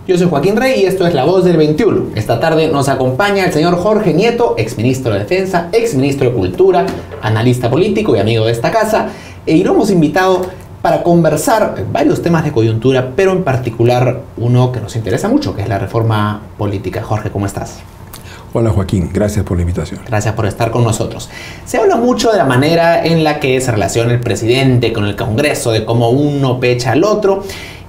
Yo soy Joaquín Rey y esto es La Voz del 21. Esta tarde nos acompaña el señor Jorge Nieto, exministro de Defensa, exministro de Cultura, analista político y amigo de esta casa. Y lo hemos invitado para conversar varios temas de coyuntura, pero en particular uno que nos interesa mucho, que es la reforma política. Jorge, ¿cómo estás? Hola Joaquín, gracias por la invitación. Gracias por estar con nosotros. Se habla mucho de la manera en la que se relaciona el presidente con el Congreso, de cómo uno pecha al otro,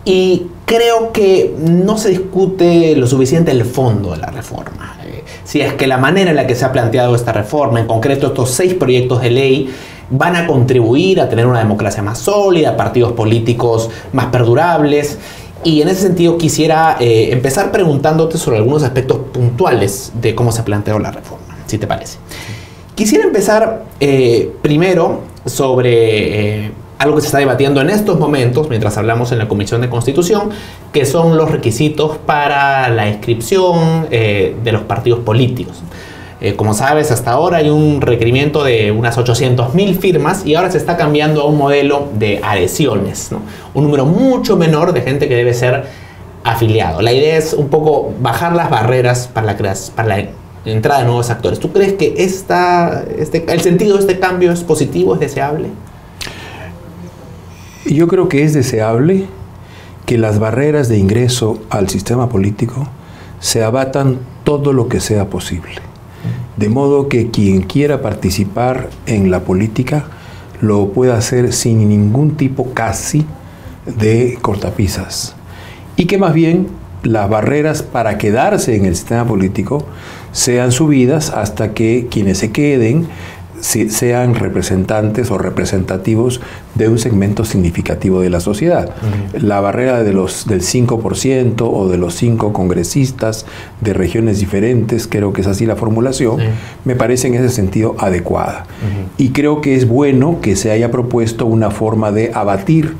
y creo que no se discute lo suficiente el fondo de la reforma. Si es que la manera en la que se ha planteado esta reforma, en concreto estos 6 proyectos de ley, van a contribuir a tener una democracia más sólida, partidos políticos más perdurables. Y en ese sentido quisiera empezar preguntándote sobre algunos aspectos puntuales de cómo se ha planteado la reforma, si te parece. Quisiera empezar primero sobre algo que se está debatiendo en estos momentos, mientras hablamos en la Comisión de Constitución, que son los requisitos para la inscripción de los partidos políticos. Como sabes, hasta ahora hay un requerimiento de unas 800.000 firmas y ahora se está cambiando a un modelo de adhesiones, ¿no? Un número mucho menor de gente que debe ser afiliado. La idea es un poco bajar las barreras para la entrada de nuevos actores. ¿Tú crees que el sentido de este cambio es positivo, es deseable? Yo creo que es deseable que las barreras de ingreso al sistema político se abatan todo lo que sea posible. De modo que quien quiera participar en la política lo pueda hacer sin ningún tipo casi de cortapisas. Y que más bien las barreras para quedarse en el sistema político sean subidas hasta que quienes se queden sean representantes o representativos de un segmento significativo de la sociedad. La barrera del 5% o de los 5 congresistas de regiones diferentes, creo que es así la formulación, me parece en ese sentido adecuada. Y creo que es bueno que se haya propuesto una forma de abatir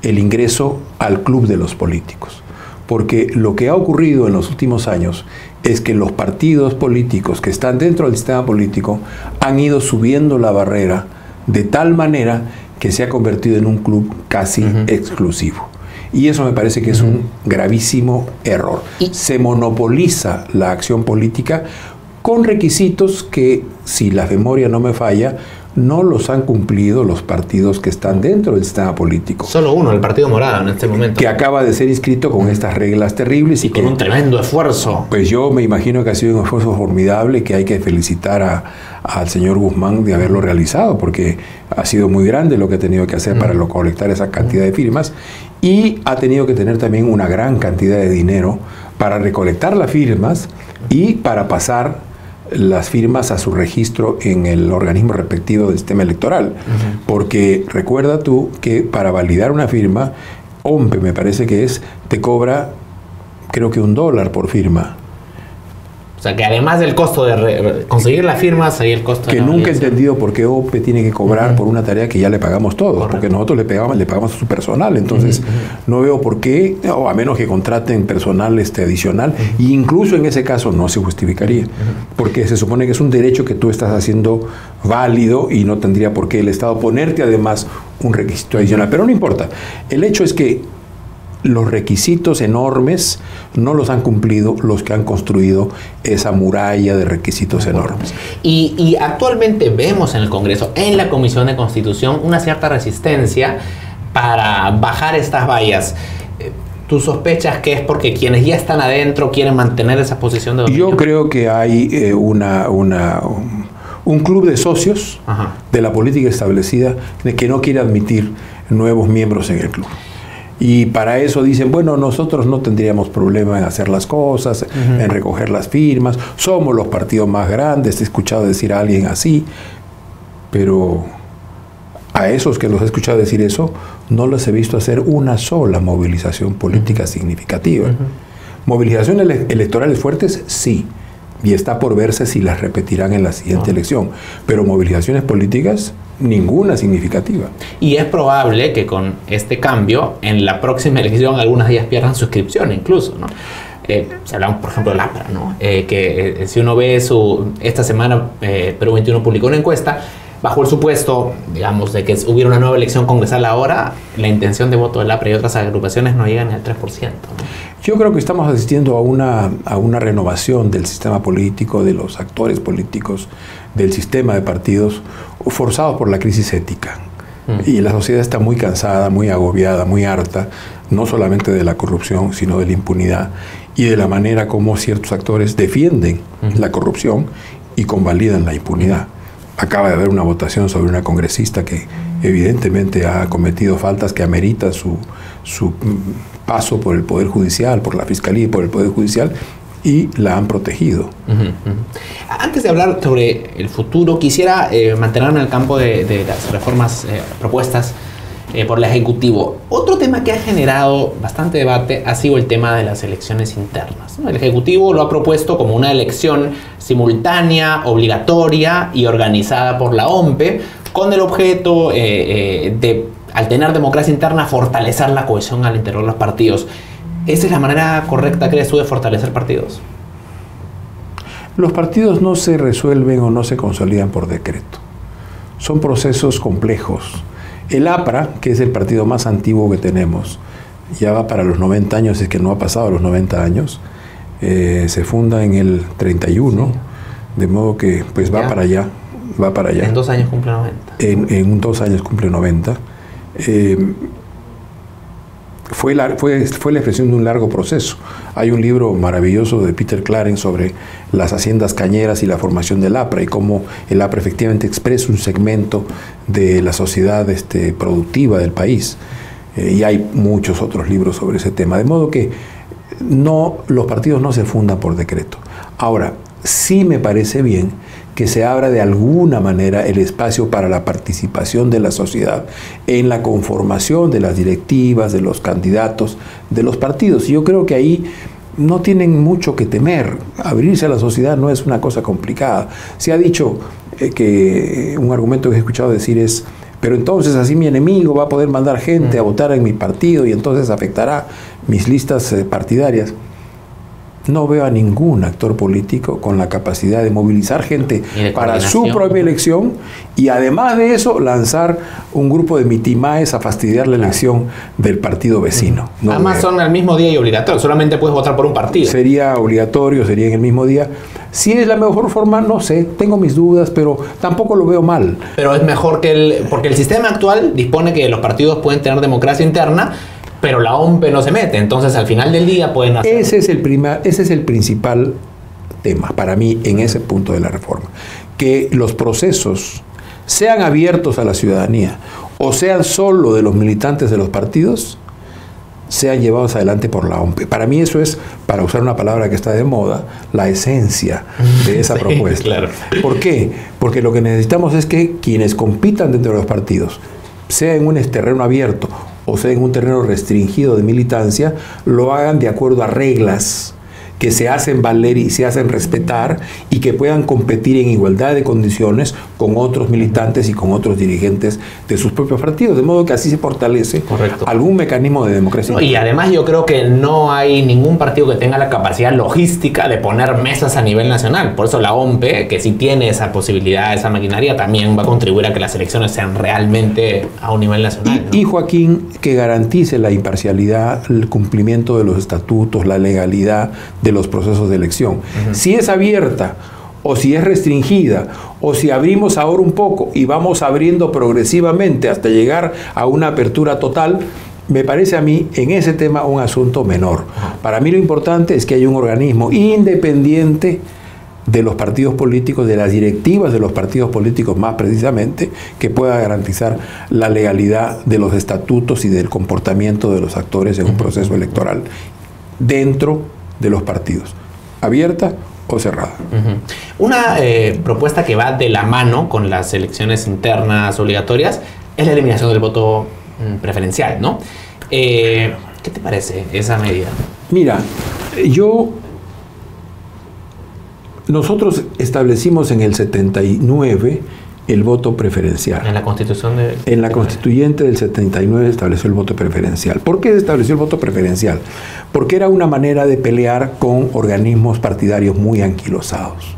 el ingreso al club de los políticos. Porque lo que ha ocurrido en los últimos años es que los partidos políticos que están dentro del sistema político han ido subiendo la barrera de tal manera que se ha convertido en un club casi exclusivo. Y eso me parece que es un gravísimo error. Se monopoliza la acción política con requisitos que, si la memoria no me falla, no los han cumplido los partidos que están dentro del sistema político. Solo uno, el Partido Morado en este momento. Que acaba de ser inscrito con estas reglas terribles. Y con un tremendo esfuerzo. Pues yo me imagino que ha sido un esfuerzo formidable, que hay que felicitar al señor Guzmán de haberlo realizado, porque ha sido muy grande lo que ha tenido que hacer para colectar esa cantidad de firmas. Y ha tenido que tener también una gran cantidad de dinero para recolectar las firmas y para pasar las firmas a su registro en el organismo respectivo del sistema electoral. Porque recuerda tú que para validar una firma, OMPE me parece que te cobra creo que $1 por firma. O sea que además del costo de conseguir las firmas, hay el costo de que nunca he entendido por qué OMPE tiene que cobrar por una tarea que ya le pagamos todos. Correcto. Porque nosotros le pagamos a su personal. Entonces no veo por qué, o a menos que contraten personal adicional, e incluso en ese caso no se justificaría. Porque se supone que es un derecho que tú estás haciendo válido y no tendría por qué el Estado ponerte además un requisito adicional. Pero no importa. El hecho es que los requisitos enormes no los han cumplido los que han construido esa muralla de requisitos enormes. Y actualmente vemos en el Congreso, en la Comisión de Constitución, una cierta resistencia para bajar estas vallas. ¿Tú sospechas que es porque quienes ya están adentro quieren mantener esa posición de dominio? Yo creo que hay un club de socios de la política establecida que no quiere admitir nuevos miembros en el club. Y para eso dicen, bueno, nosotros no tendríamos problema en hacer las cosas, en recoger las firmas, somos los partidos más grandes, he escuchado decir a alguien así, pero a esos que los he escuchado decir eso, no les he visto hacer una sola movilización política significativa. Movilizaciones electorales fuertes, sí, y está por verse si las repetirán en la siguiente elección, pero movilizaciones políticas, ninguna significativa. Y es probable que con este cambio, en la próxima elección, algunas de ellas pierdan su inscripción incluso, ¿no? Si hablamos, por ejemplo, del APRA, ¿no? Si uno ve esta semana, Perú 21 publicó una encuesta, bajo el supuesto, digamos, de que hubiera una nueva elección congresal ahora, la intención de voto del APRA y otras agrupaciones no llega ni al 3%, ¿no? Yo creo que estamos asistiendo a una renovación del sistema político, de los actores políticos, del sistema de partidos, forzados por la crisis ética. Y la sociedad está muy cansada, muy agobiada, muy harta, no solamente de la corrupción, sino de la impunidad y de la manera como ciertos actores defienden la corrupción y convalidan la impunidad. Acaba de haber una votación sobre una congresista que evidentemente ha cometido faltas que ameritan su paso por el Poder Judicial, por la Fiscalía y por el Poder Judicial, y la han protegido. Antes de hablar sobre el futuro, quisiera mantenerme en el campo de las reformas propuestas por el Ejecutivo. Otro tema que ha generado bastante debate ha sido el tema de las elecciones internas, ¿no? El Ejecutivo lo ha propuesto como una elección simultánea, obligatoria y organizada por la OMPE, con el objeto de, al tener democracia interna, fortalecer la cohesión al interior de los partidos. ¿Esa es la manera correcta, crees tú, de fortalecer partidos? Los partidos no se resuelven o no se consolidan por decreto. Son procesos complejos. El APRA, que es el partido más antiguo que tenemos, ya va para los 90 años, es que no ha pasado los 90 años, se funda en el 31, de modo que pues va para allá. En 2 años cumple 90. En 2 años cumple 90. Fue la expresión de un largo proceso. Hay un libro maravilloso de Peter Clarence sobre las haciendas cañeras y la formación del APRA y cómo el APRA efectivamente expresa un segmento de la sociedad productiva del país. Y hay muchos otros libros sobre ese tema. De modo que los partidos no se fundan por decreto. Ahora, sí me parece bien que se abra de alguna manera el espacio para la participación de la sociedad en la conformación de las directivas, de los candidatos, de los partidos. Yo creo que ahí no tienen mucho que temer. Abrirse a la sociedad no es una cosa complicada. Se ha dicho que un argumento que he escuchado decir es: pero entonces así mi enemigo va a poder mandar gente a votar en mi partido y entonces afectará mis listas partidarias. No veo a ningún actor político con la capacidad de movilizar gente para su propia elección y además de eso lanzar un grupo de mitimaes a fastidiar la elección del partido vecino. No Además son al mismo día y obligatorio, solamente puedes votar por un partido. Sería obligatorio, sería en el mismo día. Si es la mejor forma, no sé, tengo mis dudas, pero tampoco lo veo mal. Pero es mejor porque el sistema actual dispone que los partidos pueden tener democracia interna, pero la OMPE no se mete, entonces al final del día pueden hacer... Ese es el principal tema para mí en ese punto de la reforma. Que los procesos sean abiertos a la ciudadanía o sean solo de los militantes de los partidos, sean llevados adelante por la OMPE. Para mí eso es, para usar una palabra que está de moda, la esencia de esa propuesta. Claro. ¿Por qué? Porque lo que necesitamos es que quienes compitan dentro de los partidos, sea en un terreno abierto o sea en un terreno restringido de militancia, lo hagan de acuerdo a reglas que se hacen valer y se hacen respetar y que puedan competir en igualdad de condiciones con otros militantes y con otros dirigentes de sus propios partidos, de modo que así se fortalece algún mecanismo de democracia. Y además yo creo que no hay ningún partido que tenga la capacidad logística de poner mesas a nivel nacional. Por eso la OMPE, que sí tiene esa posibilidad, esa maquinaria, también va a contribuir a que las elecciones sean realmente a un nivel nacional, ¿no? Y Joaquín, que garantice la imparcialidad, el cumplimiento de los estatutos, la legalidad de los procesos de elección. Si es abierta o si es restringida o si abrimos ahora un poco y vamos abriendo progresivamente hasta llegar a una apertura total, me parece a mí en ese tema un asunto menor. Para mí lo importante es que haya un organismo independiente de los partidos políticos, de las directivas de los partidos políticos más precisamente, que pueda garantizar la legalidad de los estatutos y del comportamiento de los actores en un proceso electoral dentro de los partidos, abierta o cerrada. Una propuesta que va de la mano con las elecciones internas obligatorias es la eliminación del voto preferencial, ¿no? ¿Qué te parece esa medida? Mira, nosotros establecimos en el 79 el voto preferencial. En la Constitución En la Constituyente del 79 estableció el voto preferencial. ¿Por qué se estableció el voto preferencial? Porque era una manera de pelear con organismos partidarios muy anquilosados.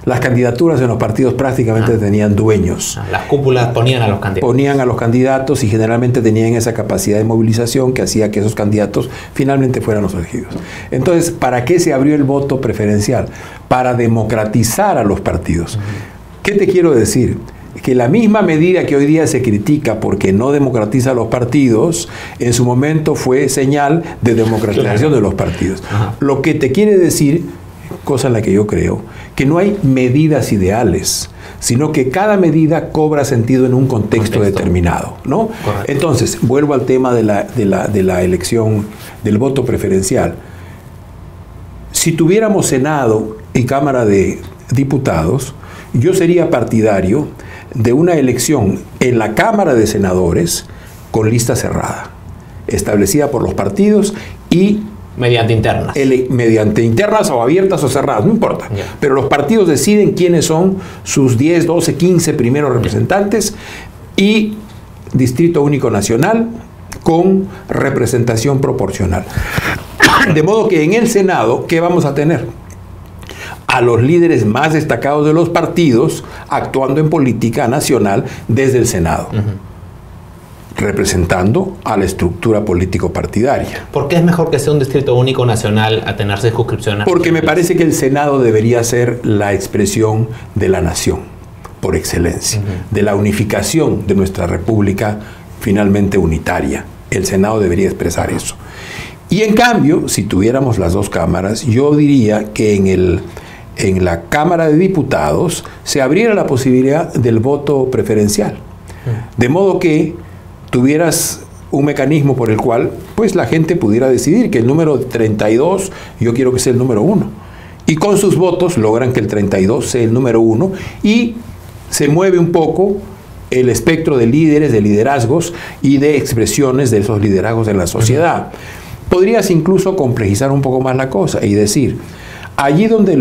Las candidaturas en los partidos prácticamente tenían dueños. Las cúpulas ponían a los candidatos. Ponían a los candidatos y generalmente tenían esa capacidad de movilización que hacía que esos candidatos finalmente fueran los elegidos. Entonces, ¿para qué se abrió el voto preferencial? Para democratizar a los partidos. ¿Qué te quiero decir? Que la misma medida que hoy día se critica porque no democratiza a los partidos, en su momento fue señal de democratización de los partidos. Lo que te quiere decir, cosa en la que yo creo, que no hay medidas ideales, sino que cada medida cobra sentido en un contexto determinado, ¿no? Correcto. Entonces, vuelvo al tema de la elección, del voto preferencial. Si tuviéramos Senado y Cámara de Diputados, yo sería partidario de una elección en la Cámara de Senadores con lista cerrada, establecida por los partidos y mediante internas. Mediante internas o abiertas o cerradas, no importa. Yeah. Pero los partidos deciden quiénes son sus 10, 12, 15 primeros representantes y Distrito Único Nacional con representación proporcional. De modo que en el Senado, ¿qué vamos a tener? A los líderes más destacados de los partidos actuando en política nacional desde el Senado. Representando a la estructura político-partidaria. ¿Por qué es mejor que sea un distrito único nacional a tener circunscripción nacional? Porque me parece que el Senado debería ser la expresión de la nación, por excelencia, de la unificación de nuestra república finalmente unitaria. El Senado debería expresar eso. Y en cambio, si tuviéramos las dos cámaras, yo diría que en la Cámara de Diputados se abriera la posibilidad del voto preferencial. De modo que tuvieras un mecanismo por el cual pues la gente pudiera decidir que el número 32 yo quiero que sea el número 1 y con sus votos logran que el 32 sea el número 1 y se mueve un poco el espectro de líderes, de liderazgos y de expresiones de esos liderazgos en la sociedad. Podrías incluso complejizar un poco más la cosa y decir, allí donde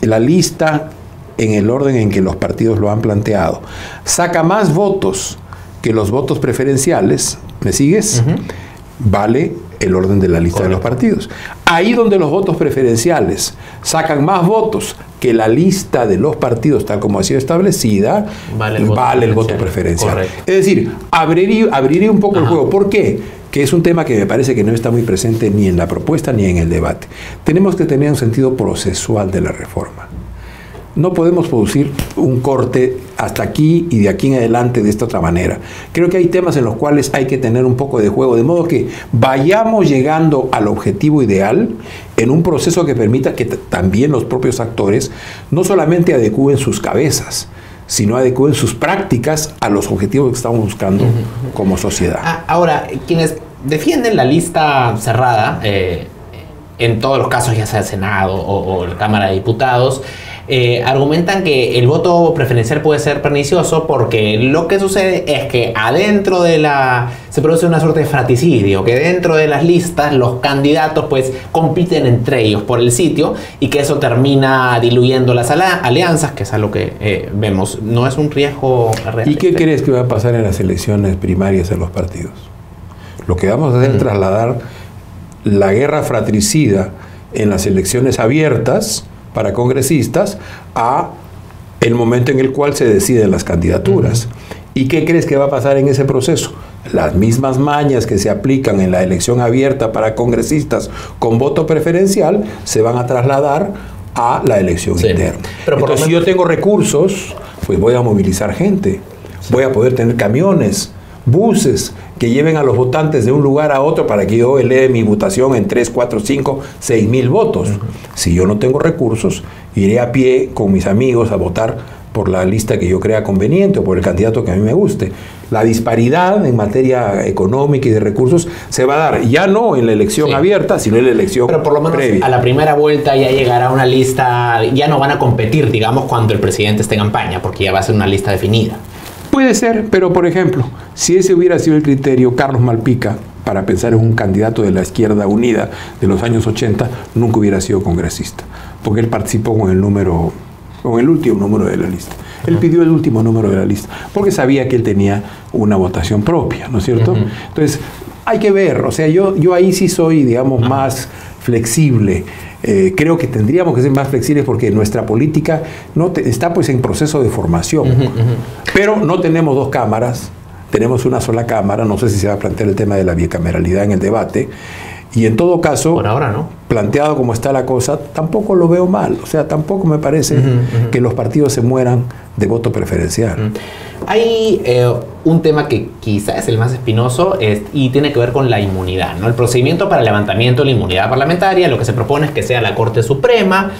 la lista en el orden en que los partidos lo han planteado saca más votos que los votos preferenciales, ¿me sigues? Vale el orden de la lista de los partidos. Ahí donde los votos preferenciales sacan más votos que la lista de los partidos tal como ha sido establecida, vale el voto preferencial. Correcto. Es decir, abriría un poco el juego. ¿Por qué? Que es un tema que me parece que no está muy presente ni en la propuesta ni en el debate. Tenemos que tener un sentido procesual de la reforma. No podemos producir un corte hasta aquí y de aquí en adelante de esta otra manera. Creo que hay temas en los cuales hay que tener un poco de juego, de modo que vayamos llegando al objetivo ideal en un proceso que permita que también los propios actores no solamente adecúen sus cabezas, sino adecúen sus prácticas a los objetivos que estamos buscando como sociedad. Ahora, quienes defienden la lista cerrada, en todos los casos, ya sea el Senado o la Cámara de Diputados, argumentan que el voto preferencial puede ser pernicioso porque lo que sucede es que adentro de se produce una suerte de fratricidio, que dentro de las listas los candidatos pues compiten entre ellos por el sitio y que eso termina diluyendo las alianzas, que es algo que vemos. ¿No es un riesgo real? ¿Y qué crees que va a pasar en las elecciones primarias en los partidos? Lo que vamos a hacer es trasladar la guerra fratricida en las elecciones abiertas para congresistas a el momento en el cual se deciden las candidaturas. ¿Y qué crees que va a pasar en ese proceso? Las mismas mañas que se aplican en la elección abierta para congresistas con voto preferencial se van a trasladar a la elección interna. Pero entonces, si yo tengo recursos, pues voy a movilizar gente, voy a poder tener camiones, buses que lleven a los votantes de un lugar a otro para que yo eleve mi votación en 3, 4, 5, 6 mil votos. Si yo no tengo recursos, iré a pie con mis amigos a votar por la lista que yo crea conveniente o por el candidato que a mí me guste. La disparidad en materia económica y de recursos se va a dar ya no en la elección abierta, sino en la elección previa. Pero por lo menos a la primera vuelta ya llegará una lista, ya no van a competir, digamos, cuando el presidente esté en campaña, porque ya va a ser una lista definida. Puede ser, pero por ejemplo, si ese hubiera sido el criterio, Carlos Malpica, para pensar en un candidato de la izquierda unida de los años 80, nunca hubiera sido congresista, porque él participó con el último número de la lista. Él pidió el último número de la lista, porque sabía que él tenía una votación propia, ¿no es cierto? Entonces, hay que ver, o sea, yo ahí sí soy, digamos, más flexible. Creo que tendríamos que ser más flexibles porque nuestra política está pues en proceso de formación. Pero no tenemos dos cámaras, tenemos una sola cámara. No sé si se va a plantear el tema de la bicameralidad en el debate. Y en todo caso, por ahora no. Planteado como está la cosa, tampoco lo veo mal. O sea, tampoco me parece que los partidos se mueran de voto preferencial. Hay un tema que quizás es el más espinoso y tiene que ver con la inmunidad, ¿no? El procedimiento para el levantamiento de la inmunidad parlamentaria, lo que se propone es que sea la Corte Suprema,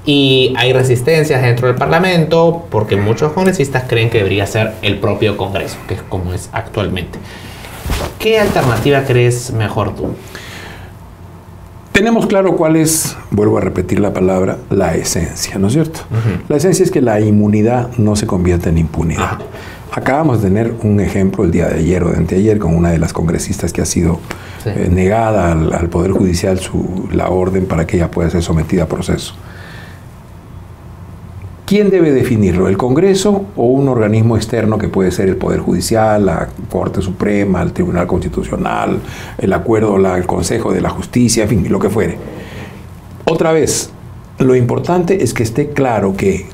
y hay resistencias dentro del Parlamento porque muchos congresistas creen que debería ser el propio Congreso, que es como es actualmente. ¿Qué alternativa crees mejor tú? Tenemos claro cuál es, vuelvo a repetir la palabra, la esencia, ¿no es cierto? La esencia es que la inmunidad no se convierta en impunidad. Acabamos de tener un ejemplo el día de ayer o de anteayer con una de las congresistas que ha sido negada al Poder Judicial la orden para que ella pueda ser sometida a proceso. ¿Quién debe definirlo? ¿El Congreso o un organismo externo que puede ser el Poder Judicial, la Corte Suprema, el Tribunal Constitucional, el acuerdo, el Consejo de la Justicia, en fin, lo que fuere? Otra vez, lo importante es que esté claro que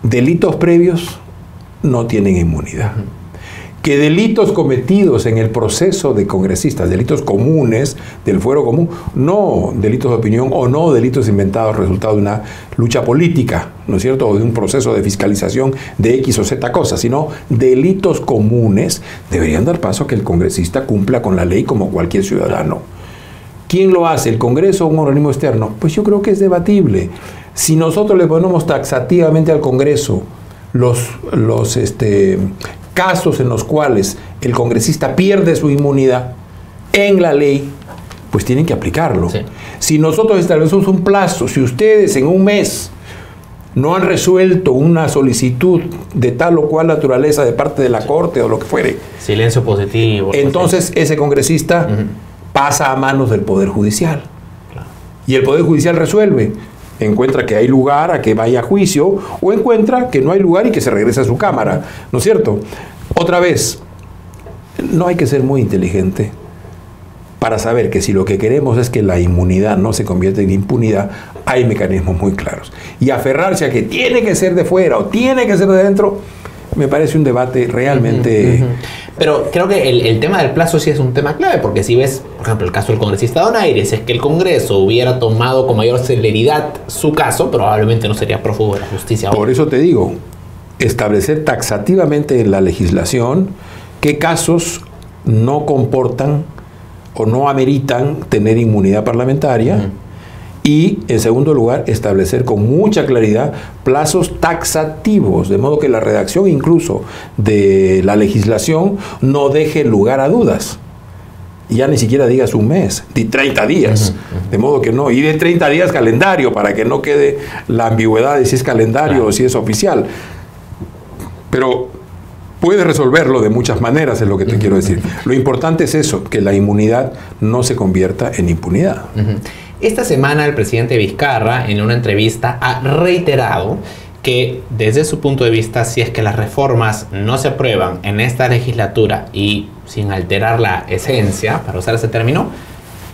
delitos previos no tienen inmunidad. Que delitos cometidos en el proceso de congresistas, delitos comunes del fuero común, no delitos de opinión o no delitos inventados resultado de una lucha política, ¿no es cierto?, o de un proceso de fiscalización de X o Z cosas, sino delitos comunes, deberían dar paso a que el congresista cumpla con la ley como cualquier ciudadano. ¿Quién lo hace? ¿El Congreso o un organismo externo? Pues yo creo que es debatible. Si nosotros le ponemos taxativamente al Congreso los casos en los cuales el congresista pierde su inmunidad en la ley, pues tienen que aplicarlo. Si nosotros establecemos un plazo, si ustedes en un mes no han resuelto una solicitud de tal o cual naturaleza de parte de la Corte o lo que fuere, silencio positivo, entonces ese congresista pasa a manos del Poder Judicial. Y el Poder Judicial resuelve. Encuentra que hay lugar a que vaya a juicio o encuentra que no hay lugar y que se regrese a su cámara, ¿no es cierto? Otra vez, no hay que ser muy inteligente para saber que si lo que queremos es que la inmunidad no se convierta en impunidad, hay mecanismos muy claros. Y aferrarse a que tiene que ser de fuera o tiene que ser de dentro, me parece un debate realmente... Pero creo que el tema del plazo sí es un tema clave, porque si ves, por ejemplo, el caso del congresista Donaire, si es que el Congreso hubiera tomado con mayor celeridad su caso, probablemente no sería prófugo de la justicia. Por eso te digo, establecer taxativamente en la legislación qué casos no comportan o no ameritan tener inmunidad parlamentaria. Y, en segundo lugar, establecer con mucha claridad plazos taxativos, de modo que la redacción incluso de la legislación no deje lugar a dudas. Ya ni siquiera digas un mes, di 30 días, de modo que no, y de 30 días calendario, para que no quede la ambigüedad de si es calendario o si es oficial. Pero puedes resolverlo de muchas maneras, es lo que te quiero decir. Lo importante es eso, que la inmunidad no se convierta en impunidad. Esta semana el presidente Vizcarra, en una entrevista, ha reiterado que desde su punto de vista, si es que las reformas no se aprueban en esta legislatura y sin alterar la esencia, para usar ese término,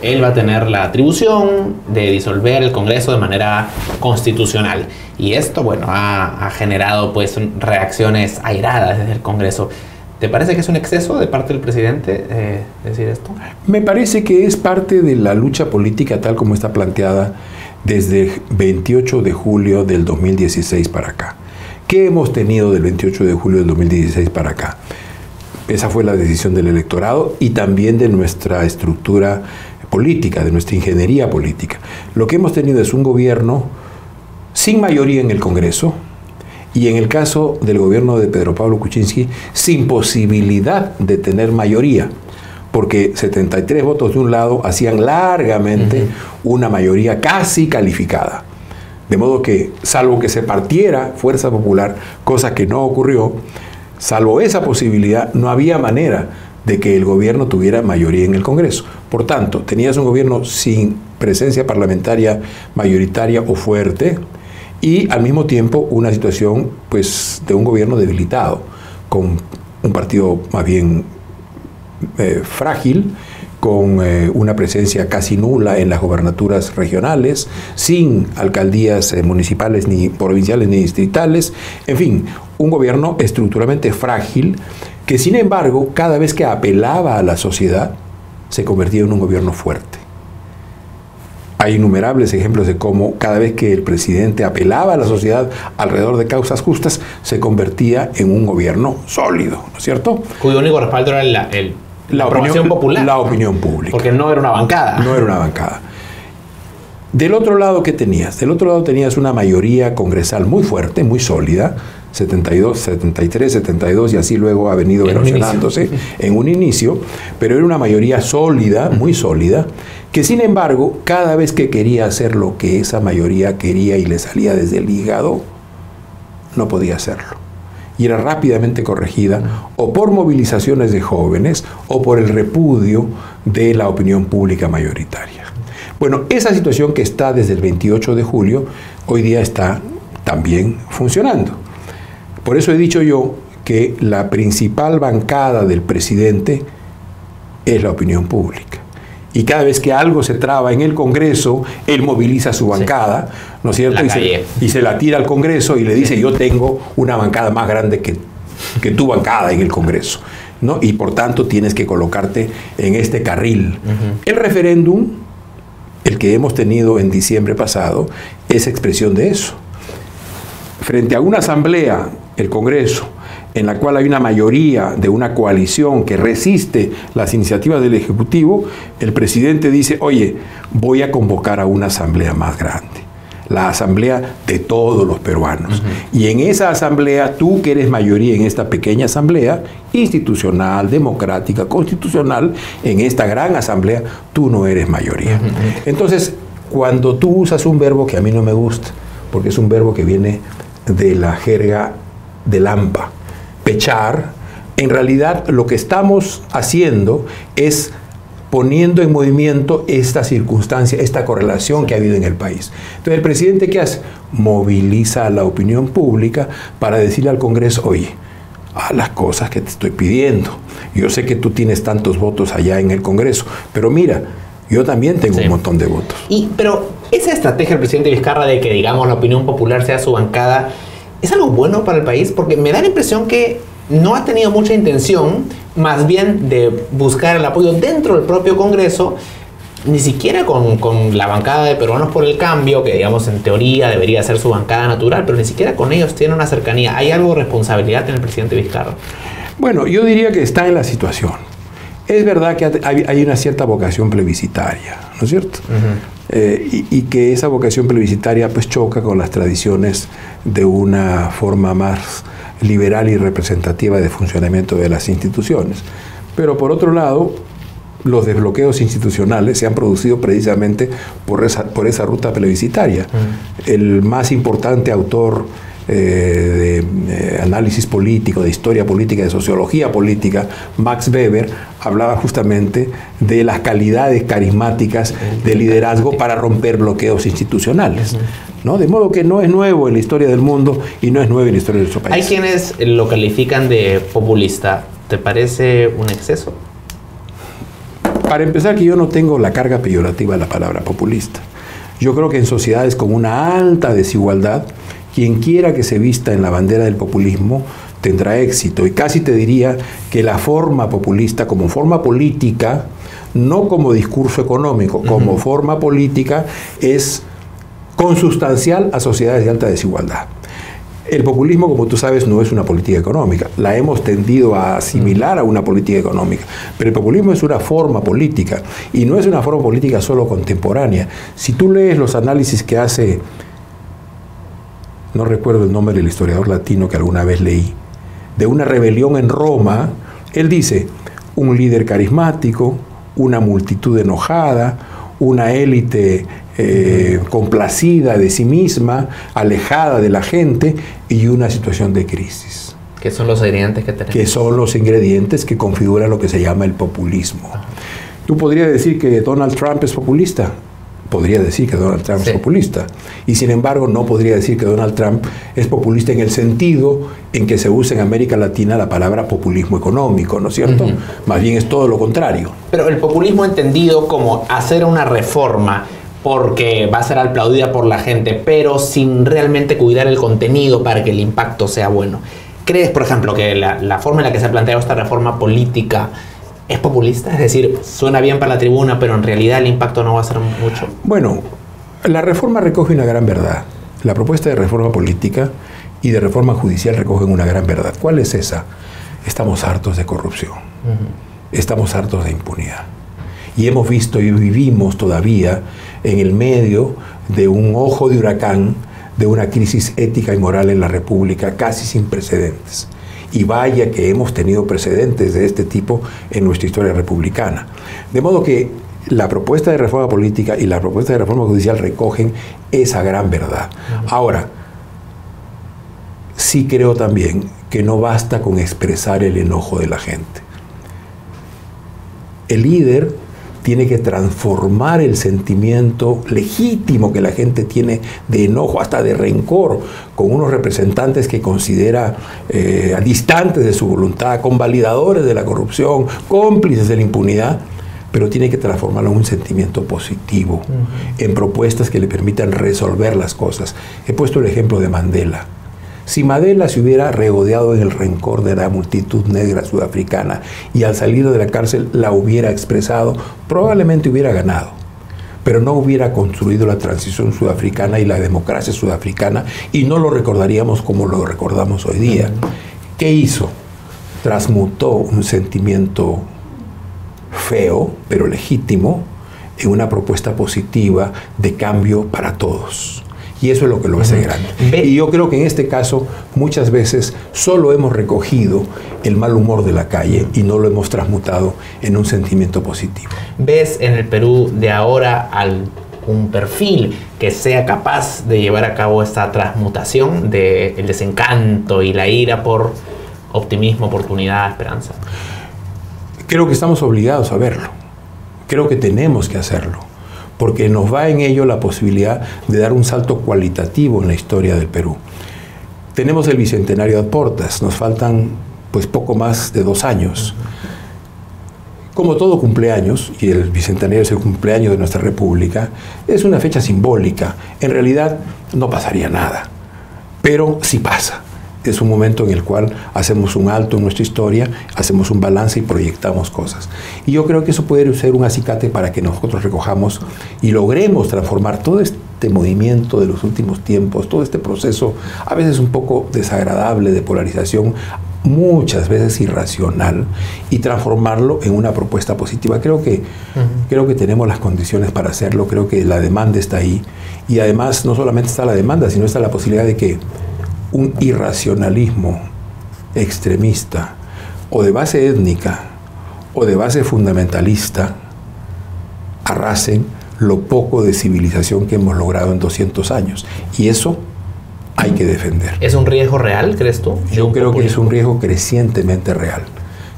él va a tener la atribución de disolver el Congreso de manera constitucional. Y esto, bueno, ha generado pues reacciones airadas desde el Congreso. ¿Te parece que es un exceso de parte del presidente decir esto? Me parece que es parte de la lucha política tal como está planteada desde 28 de julio del 2016 para acá. ¿Qué hemos tenido del 28 de julio del 2016 para acá? Esa fue la decisión del electorado y también de nuestra estructura política, de nuestra ingeniería política. Lo que hemos tenido es un gobierno sin mayoría en el Congreso, y en el caso del gobierno de Pedro Pablo Kuczynski, sin posibilidad de tener mayoría, porque 73 votos de un lado hacían largamente una mayoría casi calificada. De modo que, salvo que se partiera Fuerza Popular, cosa que no ocurrió, salvo esa posibilidad, no había manera de que el gobierno tuviera mayoría en el Congreso. Por tanto, tenías un gobierno sin presencia parlamentaria mayoritaria o fuerte, y al mismo tiempo una situación pues de un gobierno debilitado, con un partido más bien frágil, con una presencia casi nula en las gobernaturas regionales, sin alcaldías municipales, ni provinciales, ni distritales, en fin, un gobierno estructuralmente frágil que, sin embargo, cada vez que apelaba a la sociedad, se convertía en un gobierno fuerte. Hay innumerables ejemplos de cómo cada vez que el presidente apelaba a la sociedad alrededor de causas justas, se convertía en un gobierno sólido, ¿no es cierto? Cuyo único respaldo era la aprobación popular. La opinión pública. Porque no era una bancada. No era una bancada. Del otro lado, ¿qué tenías? Del otro lado tenías una mayoría congresal muy fuerte, muy sólida, 72, 73, 72, y así luego ha venido erosionándose en un inicio, pero era una mayoría sólida, muy sólida, que sin embargo, cada vez que quería hacer lo que esa mayoría quería y le salía desde el hígado, no podía hacerlo. Y era rápidamente corregida o por movilizaciones de jóvenes o por el repudio de la opinión pública mayoritaria. Bueno, esa situación que está desde el 28 de julio, hoy día está también funcionando. Por eso he dicho yo que la principal bancada del presidente es la opinión pública. Y cada vez que algo se traba en el Congreso, él moviliza su bancada, ¿no es cierto? Y se la tira al Congreso y le dice, yo tengo una bancada más grande que tu bancada en el Congreso, ¿no? Y por tanto tienes que colocarte en este carril. El referéndum, el que hemos tenido en diciembre pasado, es expresión de eso. Frente a una asamblea, el Congreso, en la cual hay una mayoría de una coalición que resiste las iniciativas del Ejecutivo, el presidente dice, oye, voy a convocar a una asamblea más grande, la asamblea de todos los peruanos. Y en esa asamblea, tú que eres mayoría en esta pequeña asamblea, institucional, democrática, constitucional, en esta gran asamblea, tú no eres mayoría. Entonces, cuando tú usas un verbo que a mí no me gusta, porque es un verbo que viene de la jerga del AMPA, pechar, en realidad lo que estamos haciendo es poniendo en movimiento esta circunstancia, esta correlación que ha habido en el país. Entonces, ¿el presidente qué hace? Moviliza a la opinión pública para decirle al Congreso, oye, haz las cosas que te estoy pidiendo. Yo sé que tú tienes tantos votos allá en el Congreso, pero mira, yo también tengo un montón de votos. Pero esa estrategia del presidente Vizcarra de que, digamos, la opinión popular sea su bancada, ¿es algo bueno para el país? Porque me da la impresión que no ha tenido mucha intención, más bien de buscar el apoyo dentro del propio Congreso, ni siquiera con la bancada de Peruanos por el Cambio, que digamos en teoría debería ser su bancada natural, pero ni siquiera con ellos tiene una cercanía. ¿Hay algo de responsabilidad en el presidente Vizcarra? Bueno, yo diría que está en la situación. Es verdad que hay una cierta vocación plebiscitaria, ¿no es cierto? Y que esa vocación plebiscitaria pues choca con las tradiciones de una forma más liberal y representativa de funcionamiento de las instituciones. Pero por otro lado, los desbloqueos institucionales se han producido precisamente por esa ruta plebiscitaria. El más importante autor de análisis político, de historia política, de sociología política, Max Weber, hablaba justamente de las calidades carismáticas del liderazgo para romper bloqueos institucionales, ¿no? De modo que no es nuevo en la historia del mundo y no es nuevo en la historia de nuestro país. Hay quienes lo califican de populista. ¿Te parece un exceso? Para empezar, que yo no tengo la carga peyorativa de la palabra populista. Yo creo que en sociedades con una alta desigualdad, quien quiera que se vista en la bandera del populismo tendrá éxito. Y casi te diría que la forma populista como forma política, no como discurso económico, como forma política, es consustancial a sociedades de alta desigualdad. El populismo, como tú sabes, no es una política económica. La hemos tendido a asimilar a una política económica. Pero el populismo es una forma política. Y no es una forma política solo contemporánea. Si tú lees los análisis que hace, no recuerdo el nombre del historiador latino que alguna vez leí, de una rebelión en Roma, él dice, un líder carismático, una multitud enojada, una élite complacida de sí misma, alejada de la gente y una situación de crisis. ¿Qué son los ingredientes que tenemos? Que son los ingredientes que configuran lo que se llama el populismo. Tú podrías decir que Donald Trump es populista. podría decir que Donald Trump sí. es populista. Y sin embargo, no podría decir que Donald Trump es populista en el sentido en que se usa en América Latina la palabra populismo económico, ¿no es cierto? Más bien es todo lo contrario. Pero el populismo entendido como hacer una reforma porque va a ser aplaudida por la gente, pero sin realmente cuidar el contenido para que el impacto sea bueno. ¿Crees, por ejemplo, que la forma en la que se ha planteado esta reforma política es populista? Es decir, suena bien para la tribuna, pero en realidad el impacto no va a ser mucho. Bueno, la reforma recoge una gran verdad. La propuesta de reforma política y de reforma judicial recogen una gran verdad. ¿Cuál es esa? Estamos hartos de corrupción. Estamos hartos de impunidad. Y hemos visto y vivimos todavía en el medio de un ojo de huracán, de una crisis ética y moral en la República casi sin precedentes. Y vaya que hemos tenido precedentes de este tipo en nuestra historia republicana. De modo que la propuesta de reforma política y la propuesta de reforma judicial recogen esa gran verdad. Ahora, sí creo también que no basta con expresar el enojo de la gente. El líder tiene que transformar el sentimiento legítimo que la gente tiene de enojo, hasta de rencor, con unos representantes que considera distantes de su voluntad, convalidadores de la corrupción, cómplices de la impunidad, pero tiene que transformarlo en un sentimiento positivo, en propuestas que le permitan resolver las cosas. He puesto el ejemplo de Mandela. Si Mandela se hubiera regodeado en el rencor de la multitud negra sudafricana y al salir de la cárcel la hubiera expresado, probablemente hubiera ganado, pero no hubiera construido la transición sudafricana y la democracia sudafricana y no lo recordaríamos como lo recordamos hoy día. ¿Qué hizo? Transmutó un sentimiento feo, pero legítimo, en una propuesta positiva de cambio para todos. Y eso es lo que lo hace grande. Y yo creo que en este caso, muchas veces solo hemos recogido el mal humor de la calle y no lo hemos transmutado en un sentimiento positivo. ¿Ves en el Perú de ahora un perfil que sea capaz de llevar a cabo esta transmutación del desencanto y la ira por optimismo, oportunidad, esperanza? Creo que estamos obligados a verlo. Creo que tenemos que hacerlo, porque nos va en ello la posibilidad de dar un salto cualitativo en la historia del Perú. Tenemos el Bicentenario de Portas, nos faltan pues poco más de 2 años. Como todo cumpleaños, y el Bicentenario es el cumpleaños de nuestra República, es una fecha simbólica. En realidad no pasaría nada, pero sí pasa. Es un momento en el cual hacemos un alto en nuestra historia, hacemos un balance y proyectamos cosas. Y yo creo que eso puede ser un acicate para que nosotros recojamos y logremos transformar todo este movimiento de los últimos tiempos, todo este proceso, a veces un poco desagradable de polarización, muchas veces irracional, y transformarlo en una propuesta positiva. Creo que tenemos las condiciones para hacerlo, creo que la demanda está ahí. Y además no solamente está la demanda, sino está la posibilidad de que un irracionalismo extremista o de base étnica o de base fundamentalista arrasen lo poco de civilización que hemos logrado en 200 años. Y eso hay que defender. ¿Es un riesgo real, crees tú? Yo creo que es un riesgo crecientemente real.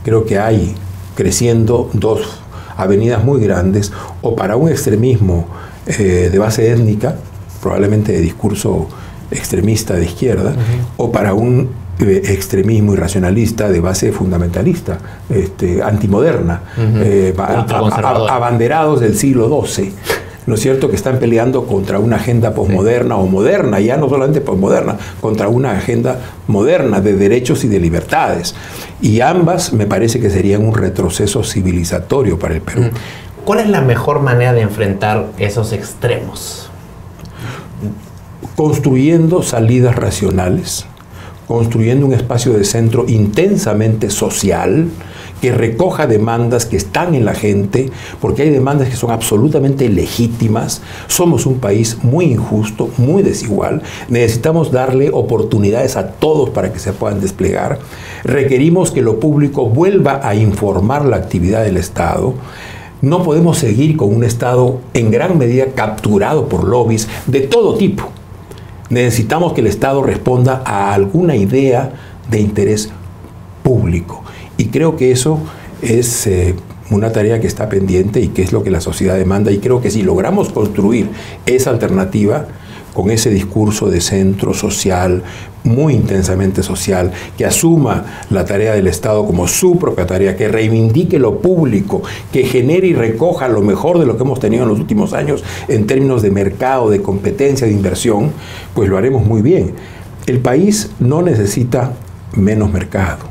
Creo que hay creciendo 2 avenidas muy grandes, o para un extremismo de base étnica, probablemente de discurso extremista de izquierda, o para un extremismo irracionalista de base fundamentalista, antimoderna, abanderados del siglo XII, ¿no es cierto?, que están peleando contra una agenda posmoderna o moderna, ya no solamente posmoderna, contra una agenda moderna de derechos y de libertades. Y ambas me parece que serían un retroceso civilizatorio para el Perú. ¿Cuál es la mejor manera de enfrentar esos extremos? Construyendo salidas racionales, construyendo un espacio de centro intensamente social, que recoja demandas que están en la gente, porque hay demandas que son absolutamente legítimas. Somos un país muy injusto, muy desigual. Necesitamos darle oportunidades a todos para que se puedan desplegar. Requerimos que lo público vuelva a informar la actividad del Estado. No podemos seguir con un Estado en gran medida capturado por lobbies de todo tipo. Necesitamos que el Estado responda a alguna idea de interés público. Y creo que eso es una tarea que está pendiente y que es lo que la sociedad demanda, y creo que si logramos construir esa alternativa con ese discurso de centro social, muy intensamente social, que asuma la tarea del Estado como su propia tarea, que reivindique lo público, que genere y recoja lo mejor de lo que hemos tenido en los últimos años en términos de mercado, de competencia, de inversión, pues lo haremos muy bien. El país no necesita menos mercado,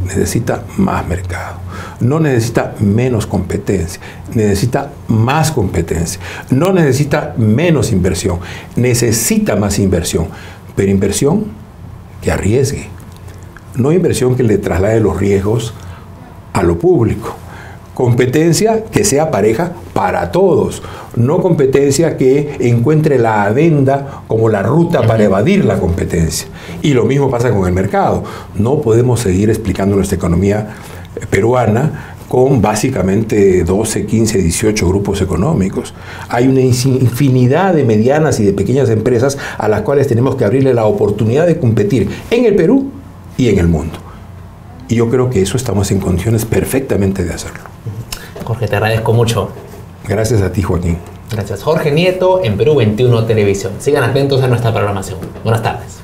necesita más mercado. No necesita menos competencia, necesita más competencia. No necesita menos inversión, necesita más inversión. Pero inversión que arriesgue. No inversión que le traslade los riesgos a lo público. Competencia que sea pareja para todos. No competencia que encuentre la adenda como la ruta para evadir la competencia. Y lo mismo pasa con el mercado. No podemos seguir explicando nuestra economía peruana con básicamente 12, 15, 18 grupos económicos. Hay una infinidad de medianas y de pequeñas empresas a las cuales tenemos que abrirle la oportunidad de competir en el Perú y en el mundo. Y yo creo que eso estamos en condiciones perfectamente de hacerlo. Jorge, te agradezco mucho. Gracias a ti, Joaquín. Gracias. Jorge Nieto en Perú 21 Televisión. Sigan atentos a nuestra programación. Buenas tardes.